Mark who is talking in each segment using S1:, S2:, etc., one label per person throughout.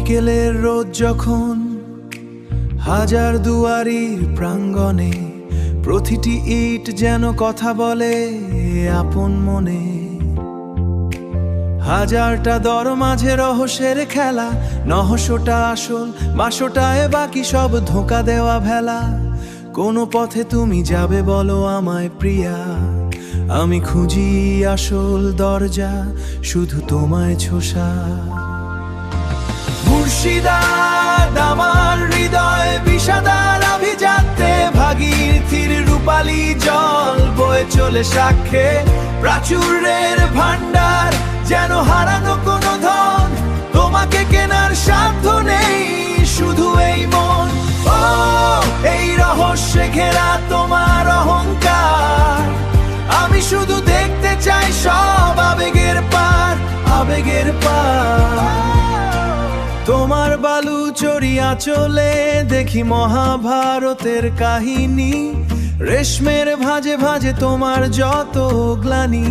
S1: বিকেলের রোদ যখন হাজার দুয়ারির প্রাঙ্গণে, প্রতিটি ইট যেন কথা বলে আপন মনে। হাজারটা দর মাঝে রহস্যের খেলা, নহশোটা আসল, বাসোটায় বাকি সব ধোঁকা দেওয়া ভেলা। কোন পথে তুমি যাবে বলো আমায় প্রিয়া, আমি খুঁজি আসল দরজা, শুধু তোমায় ছোঁয়া। মুর্শিদাবাদ আমার হৃদয় বিষাদার অভিজাতে, ভাগীরথীর রূপালী জল বয়ে চলে সাক্ষ্যে। প্রাচুর্যের ভান্ডার যেন হারানো কোনো ধন, তোমাকে কেনার সাধ্য নেই, শুধু এই মন। ও এই রহস্যে ঘেরা তোমার অহংকার, আমি শুধু দেখতে চাই সব আবেগের পার, আবেগের পার। তোমার বালু চড়িয়া চলে দেখি মহাভারতের কাহিনী, রেশমের ভাঁজে ভাঁজে তোমার যত গ্লানি।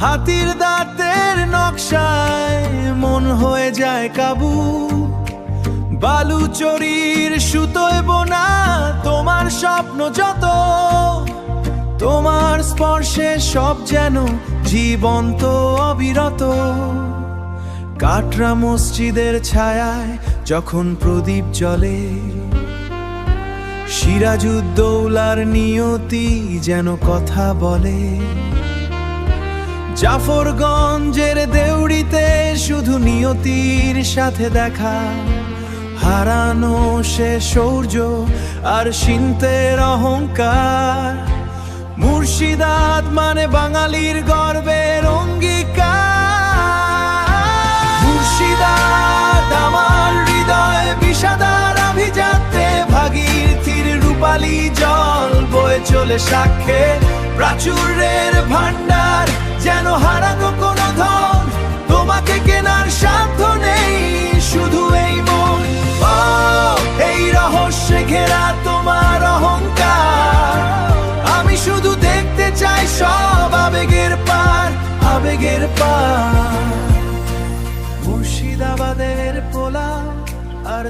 S1: হাতির দাঁতের নকশায় মন হয়ে যায় কাবু, বালুচরীর সুতোয় বোনা তোমার স্বপ্ন যত, তোমার স্পর্শে সব যেন জীবন্ত অবিরত। কাটরা মসজিদের ছায়ায় যখন প্রদীপ জ্বলে, সিরাজউদ্দৌলার নিয়তি যেন কথা বলে। জাফরগঞ্জের দেউড়িতে শুধু নিয়তির সাথে দেখা, হারানো সে শৌর্য আর সিন্তের অহংকার। মুর্শিদাবাদ মানে বাঙালির গর্বের অঙ্গীকার। মুর্শিদাবাদ আমার হৃদয় বিষাদার অভিজাতে, ভাগীরথীর রূপালী জল বয়ে চলে সাক্ষ্যে। প্রাচুর্যের ভান্ডার যেন হারানো কোনো ধন, তোমাকে কেনার সাধ্য নেই, শুধু এই মন। ও এই রহস্যে ঘেরা তোমার অহংকার, আমি শুধু দেখতে চাই সব আবেগের পার, আবেগের পার। মুর্শিদাবাদের পোলা আর